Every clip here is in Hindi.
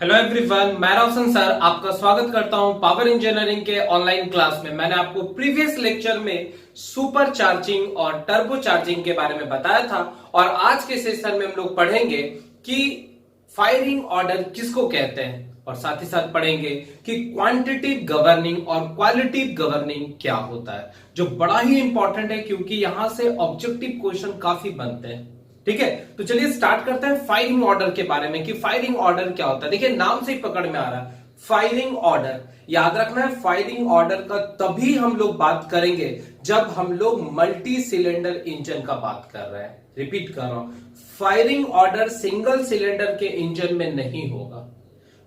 हेलो एवरीवन, मैं रोशन सर आपका स्वागत करता हूं पावर इंजीनियरिंग के ऑनलाइन क्लास में। मैंने आपको प्रीवियस लेक्चर में सुपर चार्जिंग और टर्बो चार्जिंग के बारे में बताया था और आज के सेशन में हम लोग पढ़ेंगे कि फायरिंग ऑर्डर किसको कहते हैं और साथ ही साथ पढ़ेंगे कि क्वांटिटिव गवर्निंग और क्वालिटिव गवर्निंग क्या होता है, जो बड़ा ही इंपॉर्टेंट है क्योंकि यहां से ऑब्जेक्टिव क्वेश्चन काफी बनते हैं। ठीक है, तो चलिए स्टार्ट करते हैं फायरिंग ऑर्डर के बारे में कि फायरिंग ऑर्डर क्या होता है। देखिए नाम से ही पकड़ में आ रहा है फायरिंग ऑर्डर। याद रखना है फायरिंग ऑर्डर का तभी हम लोग बात करेंगे जब हम लोग मल्टी सिलेंडर इंजन का बात कर रहे हैं। रिपीट कर रहा हूं, फायरिंग ऑर्डर सिंगल सिलेंडर के इंजन में नहीं होगा।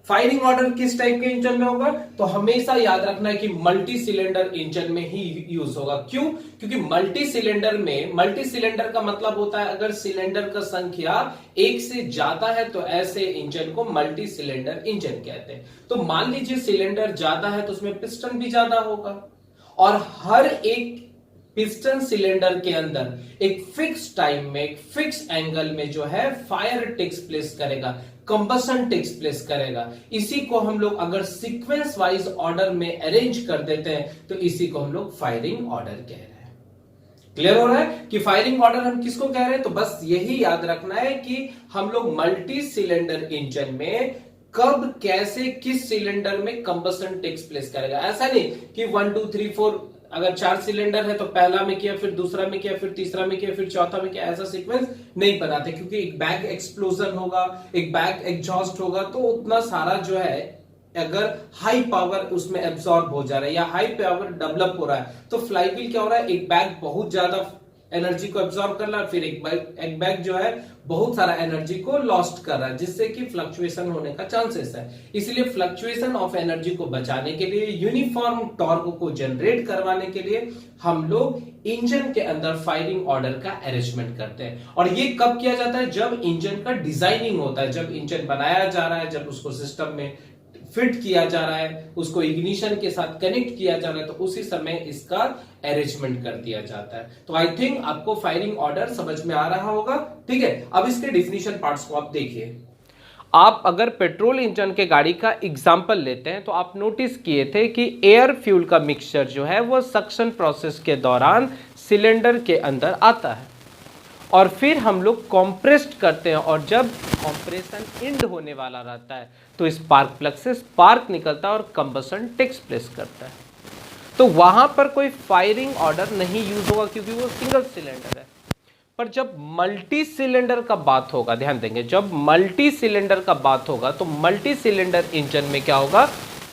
फायरिंग ऑर्डर किस टाइप के इंजन में होगा, तो हमेशा याद रखना है कि मल्टी सिलेंडर इंजन में ही यूज होगा। क्यों? क्योंकि मल्टी सिलेंडर का मतलब होता है अगर सिलेंडर का संख्या एक से ज्यादा है तो ऐसे इंजन को मल्टी सिलेंडर इंजन कहते हैं। तो मान लीजिए सिलेंडर ज्यादा है तो उसमें पिस्टन भी ज्यादा होगा और हर एक पिस्टन सिलेंडर के अंदर एक फिक्स टाइम में एक फिक्स एंगल में जो है फायर टेक्स प्लेस करेगा, कंबशन टेक्स प्लेस करेगा। इसी को हम लोग अगर सीक्वेंस वाइज ऑर्डर में अरेंज कर देते हैं तो इसी को हम लोग फायरिंग ऑर्डर कह रहे हैं। क्लियर हो रहा है कि फायरिंग ऑर्डर हम किसको कह रहे हैं? तो बस यही याद रखना है कि हम लोग मल्टी सिलेंडर इंजन में कब कैसे किस सिलेंडर में कंबशन टेक्स प्लेस करेगा। ऐसा नहीं कि 1 2 3 4 अगर 4 सिलेंडर है तो पहला में किया, फिर दूसरा में किया, फिर तीसरा में किया, फिर चौथा में किया, ऐसा सीक्वेंस नहीं बनाते क्योंकि एक बैग एक्सप्लोजन होगा, एक बैग एग्जॉस्ट होगा तो उतना सारा जो है अगर हाई पावर उसमें एब्सॉर्ब हो जा रहा है या हाई पावर डेवलप हो रहा है तो फ्लाईव्हील क्या हो रहा है, एक बैग बहुत ज्यादा एनर्जी को एब्सॉर्ब कर रहा है, फिर एक बैग जो है बहुत सारा एनर्जी को लॉस्ट कर रहा है जिससे कि फ्लक्चुएशन होने का चांसेस है। इसलिए फ्लक्चुएशन ऑफ एनर्जी को बचाने के लिए, यूनिफॉर्म टॉर्क को जनरेट करवाने के लिए हम लोग इंजन के अंदर फायरिंग ऑर्डर का अरेंजमेंट करते हैं। और ये कब किया जाता है? जब इंजन का डिजाइनिंग होता है, जब इंजन बनाया जा रहा है, जब उसको सिस्टम में फिट किया जा रहा है, उसको इग्निशन के साथ कनेक्ट किया जा रहा है, तो उसी समय इसका अरेंजमेंट कर दिया जाता है। तो आई थिंक आपको फायरिंग ऑर्डर समझ में आ रहा होगा। ठीक है, अब इसके डिफिनीशन पार्ट्स को आप देखिए। आप अगर पेट्रोल इंजन के गाड़ी का एग्जाम्पल लेते हैं तो आप नोटिस किए थे कि एयर फ्यूल का मिक्सचर जो है वो सक्शन प्रोसेस के दौरान सिलेंडर के अंदर आता है और फिर हम लोग कॉम्प्रेस्ड करते हैं और जब कॉम्प्रेशन एंड होने वाला रहता है तो स्पार्क प्लग से स्पार्क निकलता है और कंबशन टेक्स प्लेस करता है। तो वहां पर कोई फायरिंग ऑर्डर नहीं यूज होगा क्योंकि वो सिंगल सिलेंडर है। पर जब मल्टी सिलेंडर का बात होगा, ध्यान देंगे, जब मल्टी सिलेंडर का बात होगा तो मल्टी सिलेंडर इंजन में क्या होगा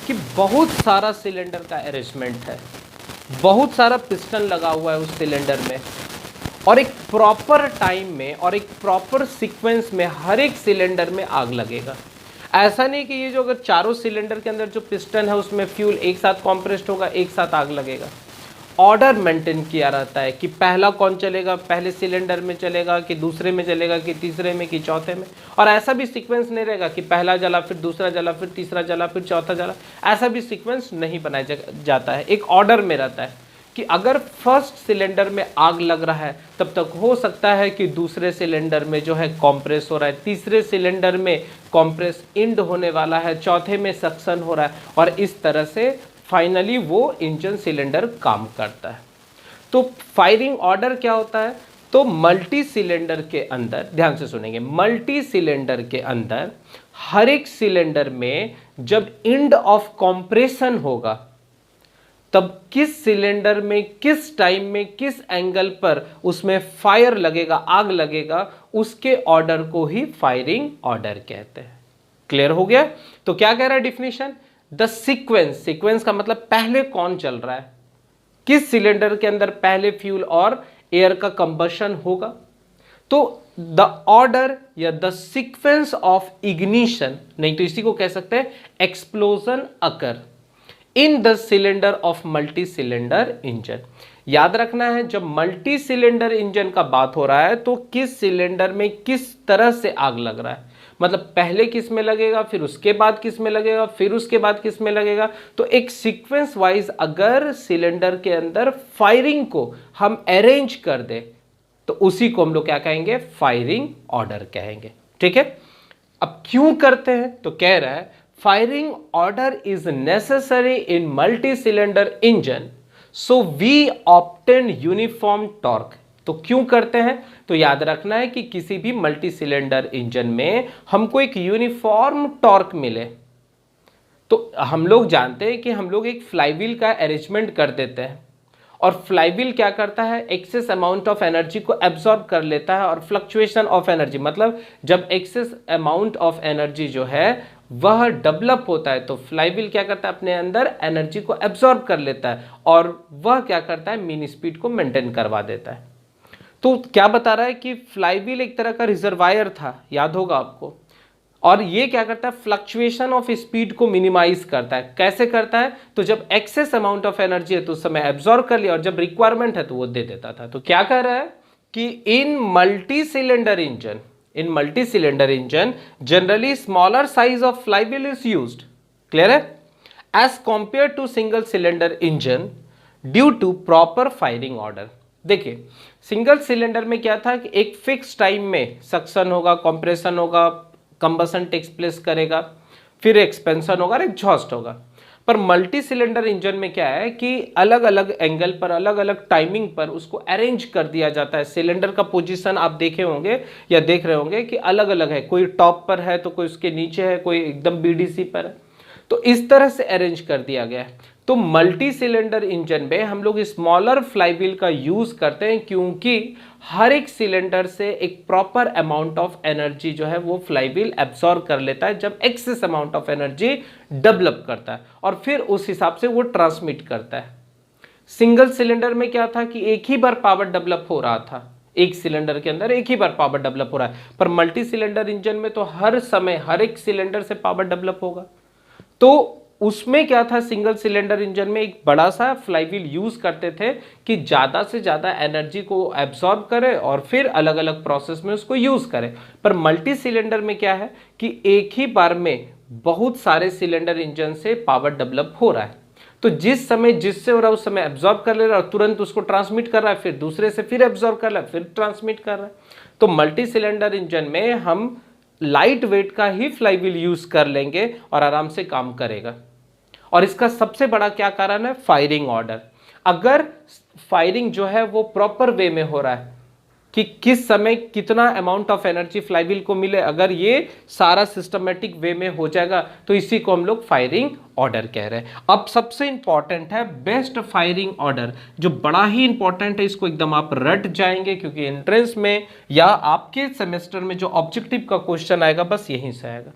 कि बहुत सारा सिलेंडर का अरेंजमेंट है, बहुत सारा पिस्टन लगा हुआ है उस सिलेंडर में और एक प्रॉपर टाइम में और एक प्रॉपर सीक्वेंस में हर एक सिलेंडर में आग लगेगा। ऐसा नहीं कि ये जो अगर चारों सिलेंडर के अंदर जो पिस्टन है उसमें फ्यूल एक साथ कॉम्प्रेस्ड होगा, एक साथ आग लगेगा। ऑर्डर मेंटेन किया रहता है कि पहला कौन चलेगा, पहले सिलेंडर में चलेगा कि दूसरे में चलेगा कि तीसरे में कि चौथे में। और ऐसा भी सीक्वेंस नहीं रहेगा कि पहला जला फिर दूसरा जला फिर तीसरा जला फिर चौथा जला, ऐसा भी सीक्वेंस नहीं बनाया जाता है। एक ऑर्डर में रहता है कि अगर फर्स्ट सिलेंडर में आग लग रहा है तब तक हो सकता है कि दूसरे सिलेंडर में जो है कॉम्प्रेस हो रहा है, तीसरे सिलेंडर में कॉम्प्रेस एंड होने वाला है, चौथे में सक्शन हो रहा है और इस तरह से फाइनली वो इंजन सिलेंडर काम करता है। तो फायरिंग ऑर्डर क्या होता है? तो मल्टी सिलेंडर के अंदर, ध्यान से सुनेंगे, मल्टी सिलेंडर के अंदर हर एक सिलेंडर में जब एंड ऑफ कॉम्प्रेशन होगा तब किस सिलेंडर में किस टाइम में किस एंगल पर उसमें फायर लगेगा, आग लगेगा, उसके ऑर्डर को ही फायरिंग ऑर्डर कहते हैं। क्लियर हो गया? तो क्या कह रहा है डिफिनीशन? द सीक्वेंस का मतलब पहले कौन चल रहा है, किस सिलेंडर के अंदर पहले फ्यूल और एयर का कंबशन होगा। तो द ऑर्डर या द सीक्वेंस ऑफ इग्निशन, नहीं तो इसी को कह सकते हैं explosion occur in the cylinder of multi cylinder engine. याद रखना है जब मल्टी सिलेंडर इंजन का बात हो रहा है तो किस सिलेंडर में किस तरह से आग लग रहा है, मतलब पहले किस में लगेगा, फिर उसके बाद किस में लगेगा, फिर उसके बाद किस में लगेगा। तो एक सीक्वेंस वाइज अगर सिलेंडर के अंदर फायरिंग को हम अरेंज कर दे तो उसी को हम लोग क्या कहेंगे? फायरिंग ऑर्डर कहेंगे। ठीक है, अब क्यों करते हैं, तो कह रहा है firing order is necessary in multi cylinder engine so we obtain uniform torque. तो क्यों करते हैं, तो याद रखना है कि किसी भी मल्टी सिलेंडर इंजन में हमको एक यूनिफॉर्म टॉर्क मिले। तो हम लोग जानते हैं कि हम लोग एक फ्लाईव्हील का अरेंजमेंट कर देते हैं और फ्लाईव्हील क्या करता है, एक्सेस अमाउंट ऑफ एनर्जी को एब्जॉर्ब कर लेता है और फ्लक्चुएशन ऑफ एनर्जी, मतलब जब एक्सेस अमाउंट ऑफ एनर्जी जो है वह डेवलप होता है तो फ्लाईव्हील क्या करता है, अपने अंदर एनर्जी को एब्जॉर्ब कर लेता है और वह क्या करता है, मीन स्पीड को मेंटेन करवा देता है। तो क्या बता रहा है कि फ्लाईव्हील एक तरह का रिजर्वायर था, याद होगा आपको, और ये क्या करता है, फ्लक्चुएशन ऑफ स्पीड को मिनिमाइज करता है। कैसे करता है, तो जब एक्सेस अमाउंट ऑफ एनर्जी है तो उस समय एब्जॉर्ब कर लिया और जब रिक्वायरमेंट है तो वो दे देता था। तो क्या कह रहा है कि in multi cylinder engine generally smaller size of flywheel is used, clear है, as compare to single cylinder engine due to proper firing order. देखिए सिंगल सिलेंडर में क्या था कि एक फिक्स टाइम में सक्शन होगा, कंप्रेशन होगा, कंबसन टेक्स प्लेस करेगा, फिर एक्सपेंशन होगा और एग्जॉस्ट होगा। पर मल्टी सिलेंडर इंजन में क्या है कि अलग अलग एंगल पर, अलग अलग टाइमिंग पर उसको अरेंज कर दिया जाता है। सिलेंडर का पोजीशन आप देखे होंगे या देख रहे होंगे कि अलग अलग है, कोई टॉप पर है तो कोई उसके नीचे है, कोई एकदम बीडीसी पर है, तो इस तरह से अरेंज कर दिया गया है। तो मल्टी सिलेंडर इंजन में हम लोग स्मॉलर फ्लाईव्हील का यूज करते हैं क्योंकि हर एक सिलेंडर से एक प्रॉपर अमाउंट ऑफ एनर्जी जो है वो फ्लाईव्हील एब्सॉर्ब कर लेता है जब excess amount of energy develop करता है और फिर उस हिसाब से वो ट्रांसमिट करता है। सिंगल सिलेंडर में क्या था कि एक ही बार पावर डेवलप हो रहा था, एक सिलेंडर के अंदर एक ही बार पावर डेवलप हो रहा है, पर मल्टी सिलेंडर इंजन में तो हर समय हर एक सिलेंडर से पावर डेवलप होगा। तो उसमें क्या था, सिंगल सिलेंडर इंजन में एक बड़ा सा फ्लाईव्हील यूज करते थे कि ज्यादा से ज्यादा एनर्जी को एब्सॉर्ब करे और फिर अलग अलग प्रोसेस में उसको यूज करे। पर मल्टी सिलेंडर में क्या है कि एक ही बार में बहुत सारे सिलेंडर इंजन से पावर डेवलप हो रहा है, तो जिस समय जिससे हो रहा है उस समय एब्सॉर्ब कर ले रहा है और तुरंत उसको ट्रांसमिट कर रहा है, फिर दूसरे से फिर एब्सॉर्ब कर रहा है, फिर ट्रांसमिट कर रहा है। तो मल्टी सिलेंडर इंजन में हम लाइट वेट का ही फ्लाईव्हील यूज कर लेंगे और आराम से काम करेगा। और इसका सबसे बड़ा क्या कारण है, फायरिंग ऑर्डर। अगर फायरिंग जो है वो प्रॉपर वे में हो रहा है कि किस समय कितना अमाउंट ऑफ एनर्जी फ्लाईव्हील को मिले, अगर ये सारा सिस्टमेटिक वे में हो जाएगा तो इसी को हम लोग फायरिंग ऑर्डर कह रहे हैं। अब सबसे इंपॉर्टेंट है बेस्ट फायरिंग ऑर्डर, जो बड़ा ही इंपॉर्टेंट है, इसको एकदम आप रट जाएंगे क्योंकि एंट्रेंस में या आपके सेमेस्टर में जो ऑब्जेक्टिव का क्वेश्चन आएगा बस यहीं से आएगा।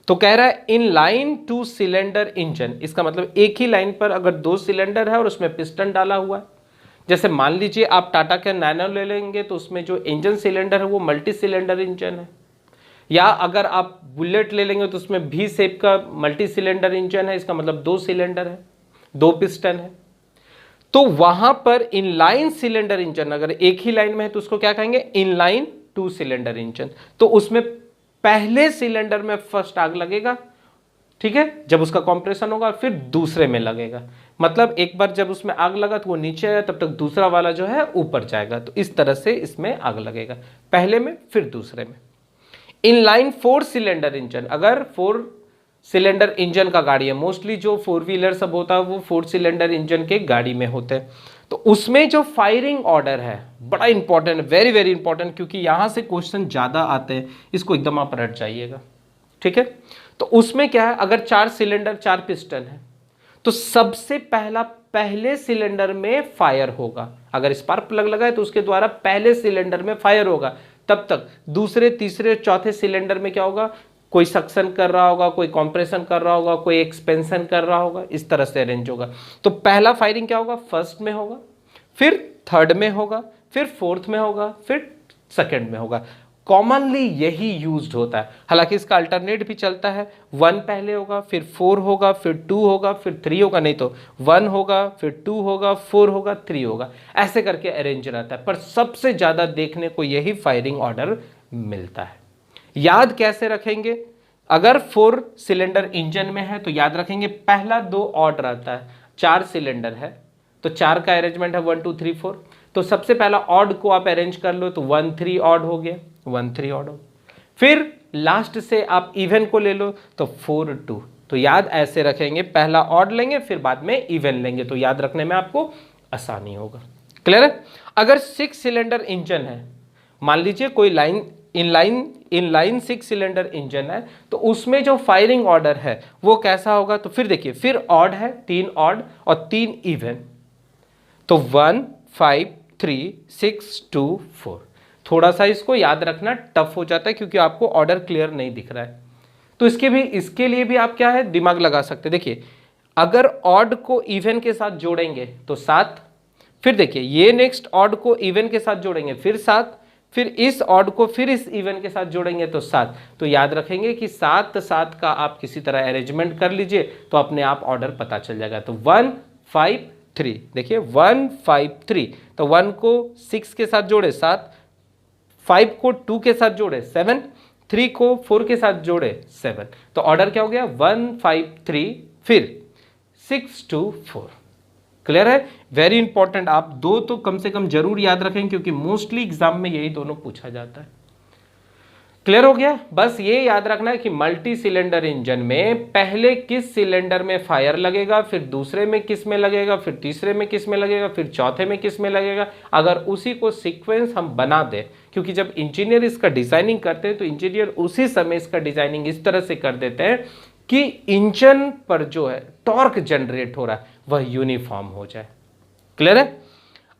तो कह रहा है in line two cylinder engine, इसका मतलब एक ही लाइन पर अगर दो सिलेंडर है और उसमें पिस्टन डाला हुआ है, जैसे मान लीजिए आप टाटा के नैनो ले लेंगे तो उसमें जो इंजन सिलेंडर है वो मल्टी सिलेंडर इंजन है, या अगर आप बुलेट ले लेंगे तो उसमें भी शेप का मल्टी सिलेंडर इंजन है, इसका मतलब दो सिलेंडर है, दो पिस्टन है। तो वहां पर इनलाइन सिलेंडर इंजन अगर एक ही लाइन में है तो उसको क्या कहेंगे, इनलाइन टू सिलेंडर इंजन। तो उसमें पहले सिलेंडर में फर्स्ट आग लगेगा, ठीक है, जब उसका कंप्रेशन होगा, फिर दूसरे में लगेगा, मतलब एक बार जब उसमें आग लगा तो वो नीचे आया तब तक दूसरा वाला जो है ऊपर जाएगा। तो इस तरह से इसमें आग लगेगा, पहले में फिर दूसरे में। इनलाइन फोर सिलेंडर इंजन, अगर फोर सिलेंडर इंजन का गाड़ी है, मोस्टली जो फोर व्हीलर सब होता है वो फोर सिलेंडर इंजन के गाड़ी में होते हैं, तो उसमें जो फायरिंग ऑर्डर है बड़ा इंपॉर्टेंट, वेरी वेरी इंपॉर्टेंट, क्योंकि यहां से क्वेश्चन ज्यादा आते हैं, इसको एकदम आप रट जाइएगा, ठीक है। तो उसमें क्या है, अगर चार सिलेंडर चार पिस्टन है तो सबसे पहला पहले सिलेंडर में फायर होगा, अगर स्पार्क प्लग लगा है तो उसके द्वारा पहले सिलेंडर में फायर होगा, तब तक दूसरे तीसरे चौथे सिलेंडर में क्या होगा, कोई सक्शन कर रहा होगा, कोई कंप्रेशन कर रहा होगा, कोई एक्सपेंशन कर रहा होगा, इस तरह से अरेंज होगा। तो पहला फायरिंग क्या होगा, फर्स्ट में होगा, फिर थर्ड में होगा, फिर फोर्थ में होगा, फिर सेकंड में होगा। कॉमनली यही यूज्ड होता है, हालांकि इसका अल्टरनेट भी चलता है, 1 पहले होगा, फिर 4 होगा, फिर 2 होगा, फिर 3 होगा, नहीं तो 1 होगा, फिर 2 होगा, 4 होगा, 3 होगा, ऐसे करके अरेंज रहता है। पर सबसे ज्यादा देखने को यही फायरिंग ऑर्डर मिलता है। याद कैसे रखेंगे, अगर 4 सिलेंडर इंजन में है तो याद रखेंगे पहला 2 ऑड रहता है, 4 सिलेंडर है तो 4 का अरेंजमेंट है 1 2 3 4, तो सबसे पहला ऑड को आप अरेंज कर लो तो 1 3 ऑड हो गया, 1 3 ऑड हो, फिर लास्ट से आप इवन को ले लो तो 4 2। तो याद ऐसे रखेंगे, पहला ऑड लेंगे फिर बाद में इवन लेंगे, तो याद रखने में आपको आसानी होगा। क्लियर है? अगर 6 सिलेंडर इंजन है, मान लीजिए कोई इनलाइन 6 सिलेंडर इंजन है, तो उसमें जो फायरिंग ऑर्डर है वो कैसा होगा? तो फिर देखिए, फिर ऑड है, 3 ऑड और 3 इवन, तो 1 5 3 6 2 4। थोड़ा सा इसको याद रखना टफ हो जाता है क्योंकि आपको ऑर्डर क्लियर नहीं दिख रहा है, तो इसके लिए भी आप क्या है दिमाग लगा सकते हैं। देखिए, अगर ऑड को इवन के साथ जोड़ेंगे तो 7, फिर देखिए ये नेक्स्ट ऑड को इवन के साथ जोड़ेंगे फिर 7, फिर इस ऑड को फिर इस इवन के साथ जोड़ेंगे तो 7। तो याद रखेंगे कि 7 7 का आप किसी तरह अरेंजमेंट कर लीजिए तो अपने आप ऑर्डर पता चल जाएगा। तो 1 5 3, देखिए 1 5 3, तो 1 को 6 के साथ जोड़े 7, 5 को 2 के साथ जोड़े 7, 3 को 4 के साथ जोड़े 7, तो ऑर्डर क्या हो गया? 1 5 3 फिर 6 2 4। क्लियर है? वेरी इंपॉर्टेंट, आप दो तो कम से कम जरूर याद रखें क्योंकि मोस्टली एग्जाम में यही दोनों पूछा जाता है। क्लियर हो गया? बस ये याद रखना है कि मल्टी सिलेंडर इंजन में पहले किस सिलेंडर में फायर लगेगा, फिर दूसरे में किस में लगेगा, फिर तीसरे में किस में लगेगा, फिर चौथे में किस में लगेगा। अगर उसी को सीक्वेंस हम बना दें, क्योंकि जब इंजीनियर इसका डिजाइनिंग करते हैं तो इंजीनियर उसी समय इसका डिजाइनिंग इस तरह से कर देते हैं कि इंजन पर जो है टॉर्क जनरेट हो रहा है वह यूनिफॉर्म हो जाए। क्लियर है?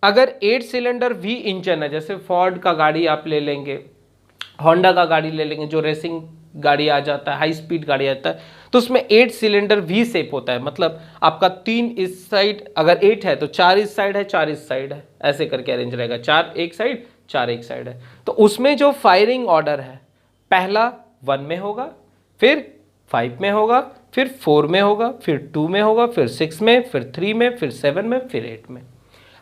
अगर 8 सिलेंडर वी इंजन है, जैसे फोर्ड का गाड़ी आप ले लेंगे, होंडा का गाड़ी ले लेंगे, जो रेसिंग गाड़ी आ जाता है, हाई स्पीड गाड़ी आता है, तो उसमें 8 सिलेंडर वी शेप होता है। मतलब आपका 3 इस साइड, अगर 8 है तो 4 इस साइड है, 4 इस साइड है, ऐसे करके अरेंज रहेगा, 4 एक साइड 4 एक साइड है। तो उसमें जो फायरिंग ऑर्डर है, पहला 1 में होगा, फिर 5 में होगा, फिर 4 में होगा, फिर 2 में होगा, फिर 6 में, फिर 3 में, फिर 7 में, फिर 8 में।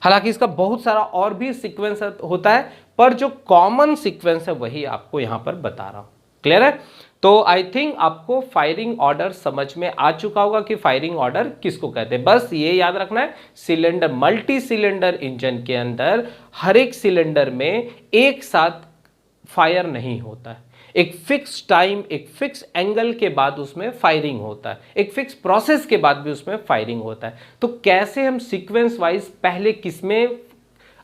हालांकि इसका बहुत सारा और भी सीक्वेंस होता है, पर जो कॉमन सीक्वेंस है वही आपको यहां पर बता रहा हूं। क्लियर है? तो आई थिंक आपको फायरिंग ऑर्डर समझ में आ चुका होगा कि फायरिंग ऑर्डर किसको कहते हैं। बस ये याद रखना है, सिलेंडर मल्टी सिलेंडर इंजन के अंदर हर एक सिलेंडर में एक साथ फायर नहीं होता है, एक फिक्स टाइम, एक फिक्स एंगल के बाद उसमें फायरिंग होता है, एक फिक्स प्रोसेस के बाद भी उसमें फायरिंग होता है। तो कैसे हम सीक्वेंस वाइज पहले किसमें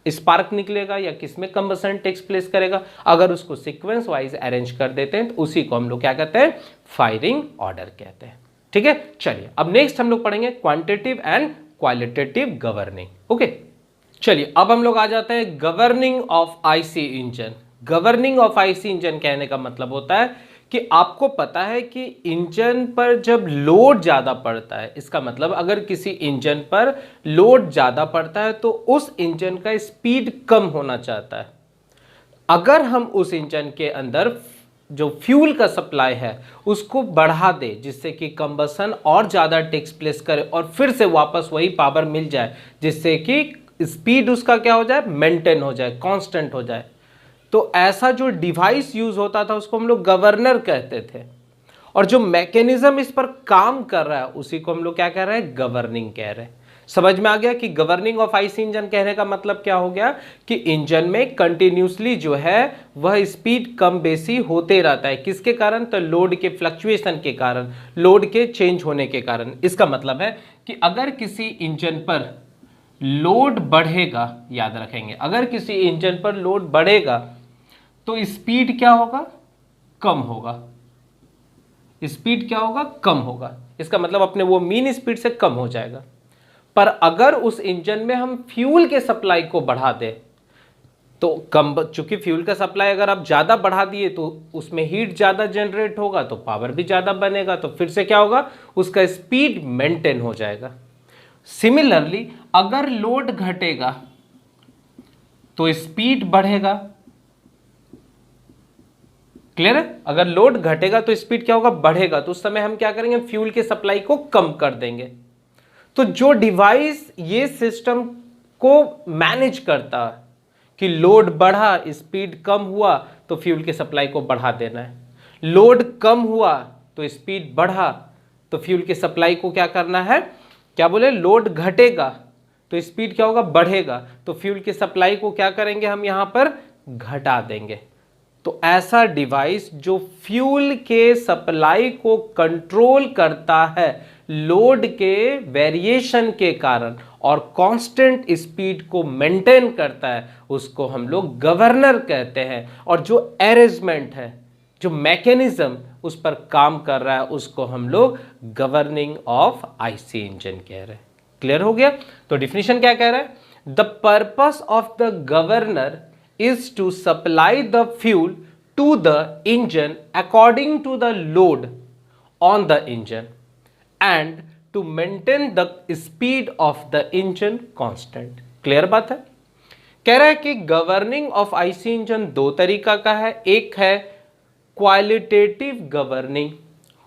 स्पार्क निकलेगा या किसमें कंबशन टेक्स प्लेस करेगा, अगर उसको सीक्वेंस वाइज अरेंज कर देते हैं तो उसी को हम लोग क्या कहते हैं? फायरिंग ऑर्डर कहते हैं। ठीक है, चलिए अब नेक्स्ट हम लोग पढ़ेंगे quantitative and qualitative governing. Okay, चलिए अब हम लोग आ जाते हैं governing of IC engine. Governing of IC engine कहने का मतलब होता है कि आपको पता है कि इंजन पर जब लोड ज्यादा पड़ता है, इसका मतलब अगर किसी इंजन पर लोड ज्यादा पड़ता है तो उस इंजन का स्पीड कम होना चाहता है। अगर हम उस इंजन के अंदर जो फ्यूल का सप्लाई है उसको बढ़ा दे जिससे कि कंबशन और ज्यादा टेक्स प्लेस करे और फिर से वापस वही पावर मिल जाए, जिससे कि स्पीड उसका क्या हो जाए? मेंटेन हो जाए, कांस्टेंट हो जाए, तो ऐसा जो डिवाइस यूज होता था उसको हम लोग गवर्नर कहते थे। और जो मैकेनिज्म इस पर काम कर रहा है उसी को हम लोग क्या कह रहे हैं? गवर्निंग कह रहे हैं। समझ में आ गया कि गवर्निंग ऑफ आईसी इंजन कहने का मतलब क्या हो गया? कि इंजन में कंटिन्यूसली जो है वह स्पीड कम बेसी होते रहता है। किसके कारण? तो लोड के फ्लक्चुएशन के कारण, लोड के चेंज होने के कारण। इसका मतलब है कि अगर किसी इंजन पर लोड बढ़ेगा, याद रखेंगे, अगर किसी इंजन पर लोड बढ़ेगा तो स्पीड क्या होगा? कम होगा। स्पीड क्या होगा? कम होगा। इसका मतलब अपने वो मीन स्पीड से कम हो जाएगा। पर अगर उस इंजन में हम फ्यूल के सप्लाई को बढ़ा दें तो कम, चूंकि फ्यूल का सप्लाई अगर आप ज्यादा बढ़ा दिए तो उसमें हीट ज्यादा जनरेट होगा तो पावर भी ज्यादा बनेगा, तो फिर से क्या होगा? उसका स्पीड मेंटेन हो जाएगा। सिमिलरली अगर लोड घटेगा तो स्पीड बढ़ेगा। क्लियर है? अगर लोड घटेगा तो स्पीड क्या होगा? बढ़ेगा। तो उस समय हम क्या करेंगे? फ्यूल के सप्लाई को कम कर देंगे। तो जो डिवाइस ये सिस्टम को मैनेज करता है कि लोड बढ़ा, स्पीड कम हुआ तो फ्यूल के सप्लाई को बढ़ा देना है, लोड कम हुआ तो स्पीड बढ़ा तो फ्यूल के सप्लाई को क्या करना है? क्या बोले? लोड घटेगा तो स्पीड क्या होगा? बढ़ेगा, तो फ्यूल के सप्लाई को क्या करेंगे? हम यहां पर घटा देंगे। तो ऐसा डिवाइस जो फ्यूल के सप्लाई को कंट्रोल करता है लोड के वेरिएशन के कारण और कांस्टेंट स्पीड को मेंटेन करता है, उसको हम लोग गवर्नर कहते हैं। और जो अरेंजमेंट है, जो मैकेनिज्म उस पर काम कर रहा है, उसको हम लोग गवर्निंग ऑफ आईसी इंजन कह रहे हैं। क्लियर हो गया? तो डिफिनीशन क्या कह रहा है? The purpose of the governor is to supply the fuel to the engine according to the load on the engine and to maintain the speed of the engine constant. Clear बात है? कह रहा है कि गवर्निंग ऑफ आईसी इंजन दो तरीका का है, एक है क्वालिटेटिव गवर्निंग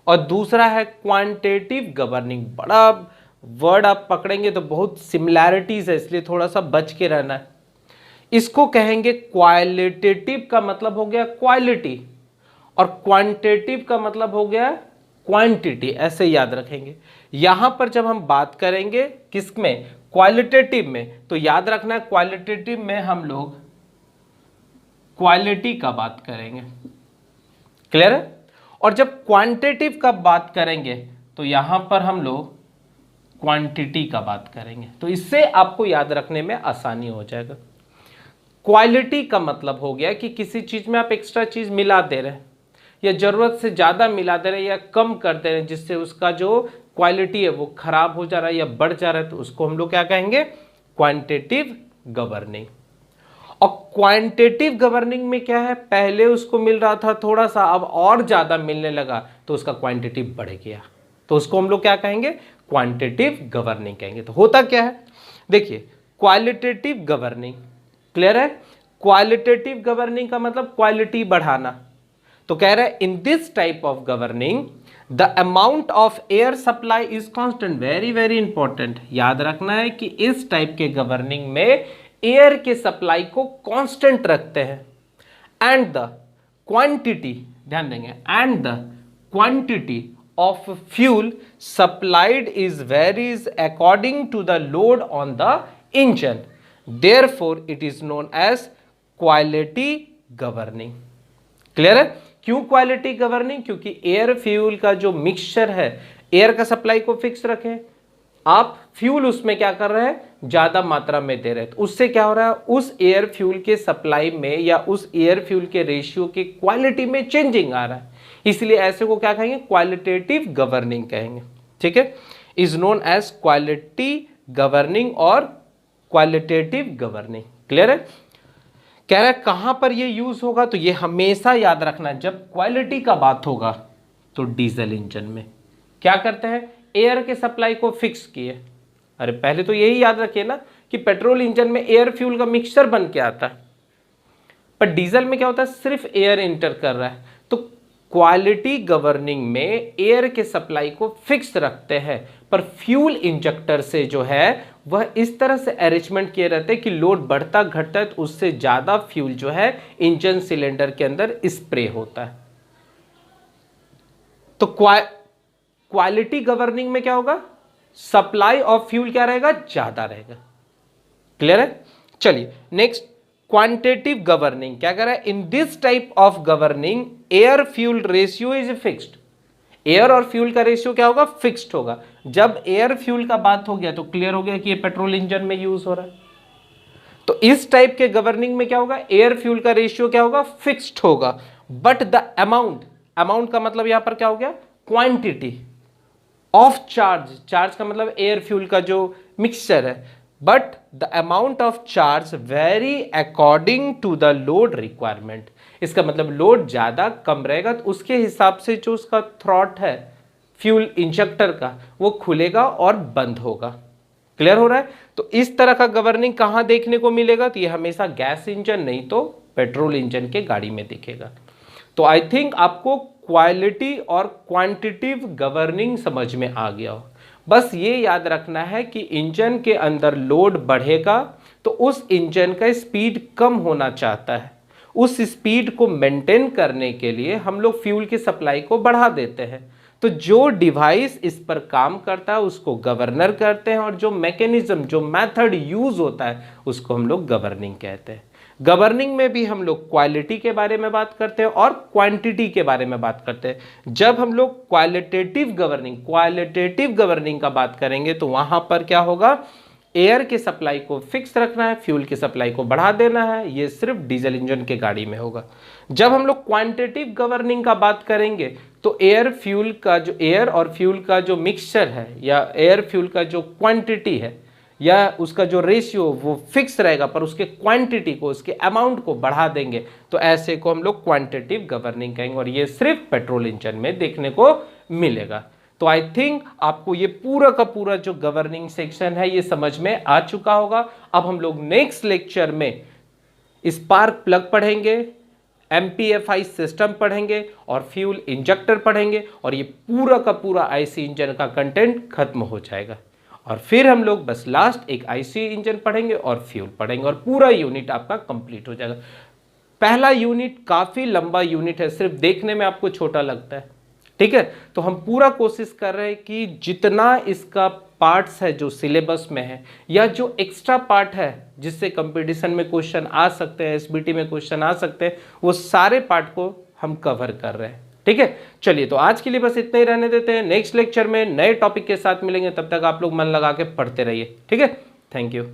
और दूसरा है क्वांटिटेटिव गवर्निंग। बड़ा वर्ड आप पकड़ेंगे तो बहुत सिमिलैरिटीज है, इसलिए थोड़ा सा बच के रहना है। इसको कहेंगे क्वालिटेटिव का मतलब हो गया क्वालिटी और क्वांटिटेटिव का मतलब हो गया क्वांटिटी, ऐसे याद रखेंगे। यहां पर जब हम बात करेंगे किसमें, क्वालिटेटिव में, तो याद रखना है क्वालिटेटिव में हम लोग क्वालिटी का बात करेंगे। क्लियर है? और जब क्वांटिटेटिव का बात करेंगे तो यहां पर हम लोग क्वांटिटी का बात करेंगे। तो इससे आपको याद रखने में आसानी हो जाएगा। क्वालिटी का मतलब हो गया कि किसी चीज में आप एक्स्ट्रा चीज मिला दे रहे हैं या जरूरत से ज्यादा मिला दे रहे हैं या कम कर दे रहे हैं, जिससे उसका जो क्वालिटी है वो खराब हो जा रहा है या बढ़ जा रहा है, तो उसको हम लोग क्या कहेंगे, क्वांटिटेटिव गवर्निंग। और क्वांटिटेटिव गवर्निंग में क्या है, पहले उसको मिल रहा था थोड़ा सा, अब और ज्यादा मिलने लगा तो उसका क्वांटिटी बढ़ गया, तो उसको हम लोग क्या कहेंगे, क्वांटिटेटिव गवर्निंग कहेंगे। तो होता क्या है, देखिए क्वालिटेटिव गवर्निंग, क्लियर है? क्वालिटेटिव गवर्निंग का मतलब क्वालिटी बढ़ाना। तो कह रहा है in this type of governing the amount of air supply is constant. Very very important, याद रखना है कि इस टाइप के गवर्निंग में एयर के सप्लाई को कांस्टेंट रखते हैं एंड द क्वांटिटी, ध्यान देंगे, and the quantity of fuel supplied is varies according to the load on the engine, therefore it is known as quality governing. Clear है? क्यों क्वालिटी गवर्निंग? क्योंकि एयर फ्यूल का जो मिक्सचर है, एयर का सप्लाई को फिक्स रखें, आप फ्यूल उसमें क्या कर रहे हैं, ज्यादा मात्रा में दे रहे हैं, तो उससे क्या हो रहा है, उस एयर फ्यूल के सप्लाई में या उस एयर फ्यूल के रेशियो की क्वालिटी में चेंजिंग आ रहा है, इसलिए ऐसे को क्या कहेंगे, क्वालिटेटिव गवर्निंग कहेंगे। ठीक है? Is known as quality governing और क्वालिटेटिव गवर्निंग। क्लियर है? कह रहा है कहां पर ये यूज होगा, तो ये हमेशा याद रखना है, जब क्वालिटी का बात होगा तो डीजल इंजन में क्या करते हैं, एयर के सप्लाई को फिक्स किए। अरे पहले तो यही याद रखिए ना कि पेट्रोल इंजन में एयर फ्यूल का मिक्सचर बन के आता है, पर डीजल में क्या होता है, सिर्फ एयर इंटर कर रहा है। तो क्वालिटी गवर्निंग में एयर के सप्लाई को फिक्स रखते हैं, पर फ्यूल इंजेक्टर से जो है वह इस तरह से अरेंजमेंट किए रहते हैं कि लोड बढ़ता घटता है तो उससे ज्यादा फ्यूल जो है इंजन सिलेंडर के अंदर स्प्रे होता है। तो क्वालिटी गवर्निंग में क्या होगा, सप्लाई ऑफ फ्यूल क्या रहेगा, ज्यादा रहेगा। क्लियर है? चलिए नेक्स्ट, क्वांटिटेटिव गवर्निंग क्या कर रहा है, in this type of governing air fuel ratio is fixed. Air और फ्यूल का रेशियो क्या होगा, फिक्स्ड होगा। जब एयर फ्यूल का बात हो गया तो क्लियर हो गया कि ये पेट्रोल इंजन में यूज हो रहा है, तो इस टाइप के गवर्निंग में क्या होगा, एयर फ्यूल का रेशियो क्या होगा, फिक्स्ड होगा। बट द अमाउंट, अमाउंट का मतलब यहां पर क्या हो गया, क्वांटिटी ऑफ चार्ज, चार्ज का मतलब एयर फ्यूल का जो मिक्सचर है, but the amount of charge vary according to the load requirement. इसका मतलब लोड ज्यादा कम रहेगा तो उसके हिसाब से जो उसका थ्रॉट है फ्यूल इंजेक्टर का वो खुलेगा और बंद होगा। क्लियर हो रहा है? तो इस तरह का गवर्निंग कहां देखने को मिलेगा, तो ये हमेशा गैस इंजन नहीं तो पेट्रोल इंजन के गाड़ी में दिखेगा। तो आई थिंक आपको क्वालिटी और क्वांटिटिव गवर्निंग समझ में आ गया हो। बस ये याद रखना है कि इंजन के अंदर लोड बढ़ेगा तो उस इंजन का स्पीड कम होना चाहता है, उस स्पीड को मेंटेन करने के लिए हम लोग फ्यूल की सप्लाई को बढ़ा देते हैं। तो जो डिवाइस इस पर काम करता है उसको गवर्नर कहते हैं, और जो मैकेनिज्म, जो मेथड यूज होता है उसको हम लोग गवर्निंग कहते हैं। गवर्निंग में भी हम लोग क्वालिटी के बारे में बात करते हैं और क्वांटिटी के बारे में बात करते हैं। जब हम लोग क्वालिटेटिव गवर्निंग का बात करेंगे तो वहां पर क्या होगा, एयर के सप्लाई को फिक्स रखना है, फ्यूल की सप्लाई को बढ़ा देना है। ये सिर्फ डीजल इंजन के गाड़ी में होगा। जब हम लोग क्वांटिटेटिव गवर्निंग का बात करेंगे तो एयर और फ्यूल का जो मिक्सचर है, या एयर फ्यूल का जो क्वांटिटी है या उसका जो रेशियो वो फिक्स रहेगा, पर उसके क्वांटिटी को, उसके अमाउंट को बढ़ा देंगे, तो ऐसे को हम लोग क्वांटिटेटिव गवर्निंग कहेंगे। और ये सिर्फ पेट्रोल इंजन में देखने को मिलेगा। तो आई थिंक आपको ये पूरा का पूरा जो गवर्निंग सेक्शन है ये समझ में आ चुका होगा। अब हम लोग नेक्स्ट लेक्चर में स्पार्क प्लग पढ़ेंगे, MPFI सिस्टम पढ़ेंगे और फ्यूल इंजेक्टर पढ़ेंगे, और ये पूरा का पूरा आईसी इंजन का कंटेंट खत्म हो जाएगा। और फिर हम लोग बस लास्ट एक आईसी इंजन पढ़ेंगे और फ्यूल पढ़ेंगे, और पूरा यूनिट आपका कंप्लीट हो जाएगा। पहला यूनिट काफी लंबा यूनिट है, सिर्फ देखने में आपको छोटा लगता है, ठीक है। तो हम पूरा कोशिश कर रहे हैं कि जितना इसका पार्ट्स है जो सिलेबस में है, या जो एक्स्ट्रा पार्ट है जिससे कंपटीशन में क्वेश्चन आ सकते हैं, एसबीटी में क्वेश्चन आ सकते हैं, वो सारे पार्ट को हम कवर कर रहे हैं, ठीक है। चलिए, तो आज के लिए बस इतना ही रहने देते हैं। नेक्स्ट लेक्चर में नए टॉपिक के साथ मिलेंगे, तब तक आप लोग मन लगा के पढ़ते रहिए, ठीक है। Thank you.